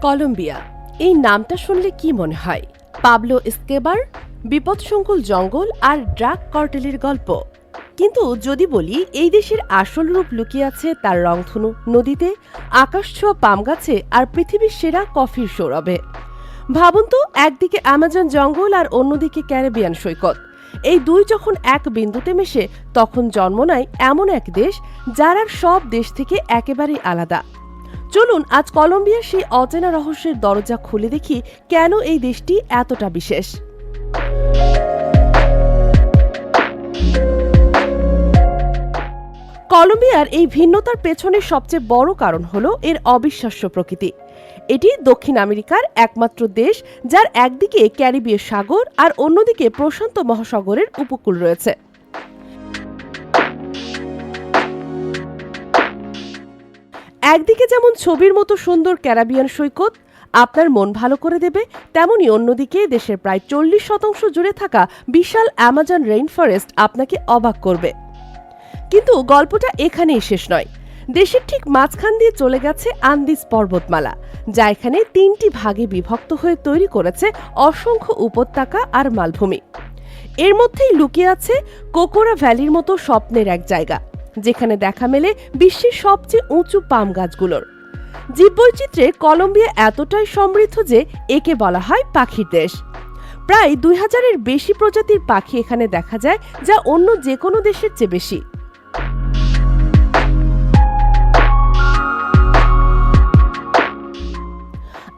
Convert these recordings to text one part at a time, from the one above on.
Colombia এই নামটা শুনলে কি মনে হয়? পাবলো এস্কোবার, বিপদসংকুল জঙ্গল আর ড্রাগ কার্টেলের গল্প। কিন্তু যদি বলি এই দেশের আসল রূপ লুকিয়ে আছে তার রংধনু নদীতে, আকাশছোঁয়া পাম গাছে আর পৃথিবীর সেরা কফির সৌরভে। ভাবুন তো, একদিকে অ্যামাজন জঙ্গল আর অন্যদিকে ক্যারিবিয়ান সৈকত। এই দুই যখন এক বিন্দুতে মেশে তখন জন্ম নেয় এমন এক দেশ যার আর সব দেশ থেকে একেবারেই আলাদা। চলুন আজ কলম্বিয়ার সেই অচেনা রহস্যের দরজা খুলে দেখি কেন এই দেশটি এতটা বিশেষ। কলম্বিয়ার এই ভিন্নতার পেছনে সবচেয়ে বড় কারণ হলো এর অবিশ্বাস্য প্রকৃতি। এটি দক্ষিণ আমেরিকার একমাত্র দেশ যার একদিকে ক্যারিবীয় সাগর আর অন্যদিকে প্রশান্ত মহাসাগরের উপকূল রয়েছে। একদিকে যেমন ছবির মতো সুন্দর ক্যারিবিয়ান সৈকত আপনার মন ভালো করে দেবে, তেমনি অন্যদিকে দেশের প্রায় 40% জুড়ে থাকা বিশাল অ্যামাজন রেইন ফরেস্ট আপনাকে অবাক করবে। কিন্তু গল্পটা এখানেই শেষ নয়। দেশের ঠিক মাঝখান দিয়ে চলে গেছে আন্দিজ পর্বতমালা, যা এখানে 3টি ভাগে বিভক্ত হয়ে তৈরি করেছে অসংখ্য উপত্যকা আর মালভূমি। এর মধ্যেই লুকিয়ে আছে কোকোরা ভ্যালির মতো স্বপ্নের এক জায়গা, যেখানে দেখা মেলে বিশ্বের সবচেয়ে উঁচু পাম গাছগুলোর। জীববৈচিত্র্যে কলম্বিয়া এতটাই সমৃদ্ধ যে একে বলা হয় পাখির দেশ। প্রায় 2000-এর বেশি প্রজাতির পাখি এখানে দেখা যায়, যা অন্য যে কোনো দেশের চেয়ে বেশি।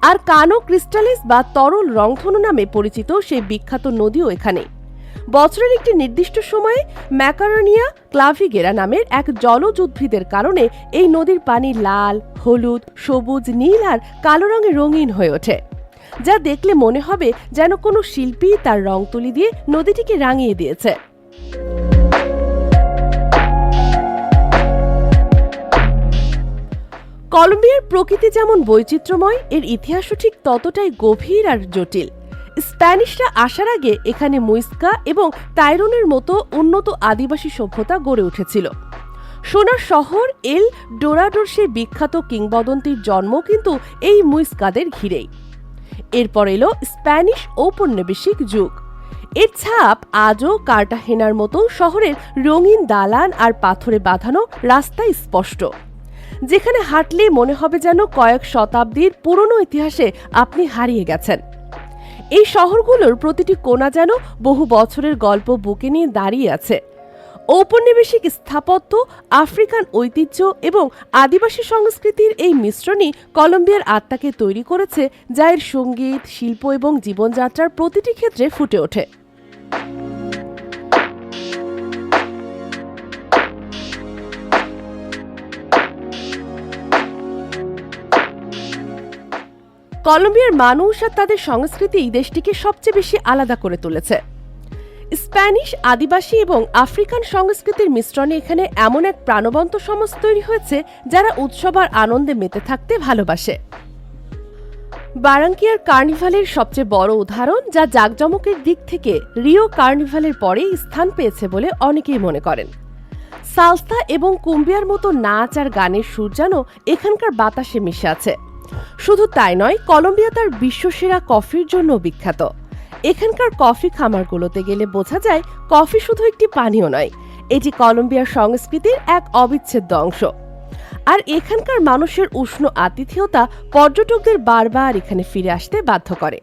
আর কানো ক্রিস্টালিস বা তরল রংধনু নামে পরিচিত সেই বিখ্যাত নদীও এখানে। বছরের একটি নির্দিষ্ট সময়ে ম্যাকারোনিয়া ক্লাভিগেরা নামের এক জলজ উদ্ভিদের কারণে এই নদীর পানি লাল, হলুদ, সবুজ, নীল আর কালো রঙে রঙিন হয়ে ওঠে, যা দেখলে মনে হবে যেন কোনো শিল্পী তার রং তুলি দিয়ে নদীটিকে রাঙিয়ে দিয়েছে। কলম্বিয়ার প্রকৃতি যেমন বৈচিত্র্যময়, এর ইতিহাসও ঠিক ততটাই গভীর আর জটিল। স্প্যানিশরা আসার আগে এখানে মুইস্কা এবং তাইরনের মতো উন্নত আদিবাসী সভ্যতা গড়ে উঠেছিল। সোনার শহর এল ডোরাডোর সেই বিখ্যাত কিংবদন্তির জন্ম কিন্তু এই মুইস্কাদের ঘিরেই। এরপর এলো স্প্যানিশ ঔপনিবেশিক যুগ। এর ছাপ আজও কার্টাহেনার মতো শহরের রঙিন দালান আর পাথরে বাঁধানো রাস্তায় স্পষ্ট, যেখানে হাঁটলে মনে হবে যেন কয়েক শতাব্দীর পুরনো ইতিহাসে আপনি হারিয়ে গেছেন। এই শহরগুলোর প্রতিটি কোণা যেন বহু বছরের গল্প বুকে নিয়ে দাঁড়িয়ে আছে। ঔপনিবেশিক স্থাপত্য, আফ্রিকান ঐতিহ্য এবং আদিবাসী সংস্কৃতির এই মিশ্রণই কলম্বিয়ার আত্মাকে তৈরি করেছে, যা এর সঙ্গীত, শিল্প এবং জীবনযাত্রার প্রতিটি ক্ষেত্রে ফুটে ওঠে। কলম্বিয়ার মানুষ আর তাদের সংস্কৃতি দেশটিকে সবচেয়ে বেশি আলাদা করে তুলেছে। স্প্যানিশ, আদিবাসী এবং আফ্রিকান সংস্কৃতির মিশ্রণে এখানে এমন এক প্রাণবন্ত সমাজ তৈরি হয়েছে যারা উৎসব আর আনন্দে মেতে থাকতে ভালোবাসে। বারাঙ্কিয়ার কার্নিভালের সবচেয়ে বড় উদাহরণ, যা জাঁকজমকের দিক থেকে রিও কার্নিভালের পরেই স্থান পেয়েছে বলে অনেকেই মনে করেন। সালসা এবং কুম্বিয়ার মতো নাচ আর গানের সুর যেন এখানকার বাতাসে মিশে আছে। শুধু তাই নয়, কলম্বিয়া তার বিশ্বসেরা কফির জন্য বিখ্যাত। এখানকার কফি খামারগুলোতে গেলে বোঝা যায় কফি শুধু একটি পানীয় নয়, এটি কলম্বিয়ার সংস্কৃতির এক অবিচ্ছেদ্য অংশ। আর এখানকার মানুষের উষ্ণ আতিথেয়তা পর্যটকদের বারবার এখানে ফিরে আসতে বাধ্য করে।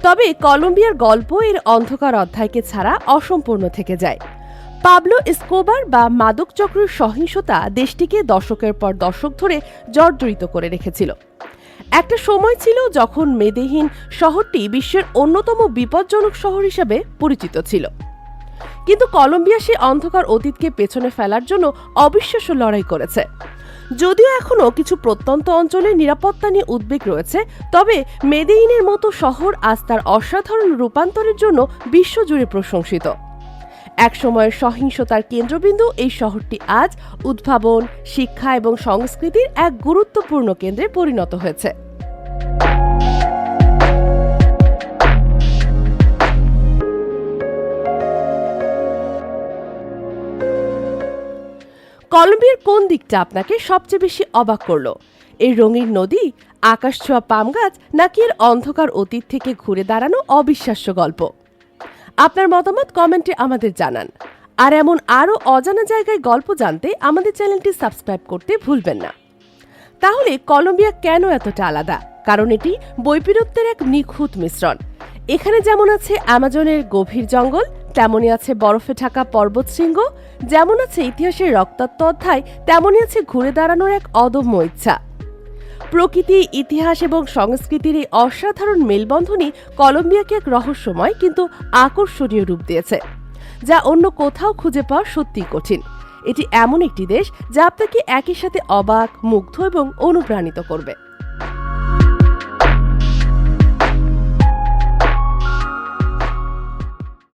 তবে কলম্বিয়ার গল্প এর অন্ধকার অধ্যায়কে ছাড়া অসম্পূর্ণ থেকে যায়। পাবলো এস্কোবার বা মাদক চক্রের সহিংসতা দেশটিকে দশকের পর দশক ধরে জর্জরিত করে রেখেছিল। একটা সময় ছিল যখন মেদেহিন শহরটি বিশ্বের অন্যতম বিপজ্জনক শহর হিসেবে পরিচিত ছিল। কিন্তু কলম্বিয়া সে অন্ধকার অতীতকে পেছনে ফেলার জন্য অবিশ্বাস্য লড়াই করেছে। যদিও এখনও কিছু প্রত্যন্ত অঞ্চলে নিরাপত্তা নিয়ে উদ্বেগ রয়েছে, তবে মেদেইনের মতো শহর আজ তার অসাধারণ রূপান্তরের জন্য বিশ্বজুড়ে প্রশংসিত। একসময়ের সহিংসতার কেন্দ্রবিন্দু এই শহরটি আজ উদ্ভাবন, শিক্ষা এবং সংস্কৃতির এক গুরুত্বপূর্ণ কেন্দ্রে পরিণত হয়েছে। কলম্বিয়ার কোন দিকটা আপনাকে সবচেয়ে বেশি অবাক করলো? এর রঙিন নদী, আকাশ ছোঁয়া পাম গাছ, নাকি এর অন্ধকার অতীত থেকে ঘুরে দাঁড়ানো অবিশ্বাস্য গল্প? আপনার মতামত কমেন্টে আমাদের জানান। আর এমন আরও অজানা জায়গায় গল্প জানতে আমাদের চ্যানেলটি সাবস্ক্রাইব করতে ভুলবেন না। তাহলে কলম্বিয়া কেন এতটা আলাদা? কারণ এটি বৈপরীত্যের এক নিখুঁত মিশ্রণ। এখানে যেমন আছে অ্যামাজনের গভীর জঙ্গল, তেমনই আছে বরফে ঢাকা পর্বতশৃঙ্গ, যেমন আছে ইতিহাসের রক্তাক্ত অধ্যায়, তেমনই আছে ঘুরে দাঁড়ানোর এক অদম্য ইচ্ছা। প্রকৃতি, ইতিহাস এবং সংস্কৃতির এই অসাধারণ মেলবন্ধনই কলম্বিয়াকে এক রহস্যময় কিন্তু আকর্ষণীয় রূপ দিয়েছে, যা অন্য কোথাও খুঁজে পাওয়া সত্যিই কঠিন। এটি এমন একটি দেশ যা আপনাকে একই সাথে অবাক, মুগ্ধ এবং অনুপ্রাণিত করবে।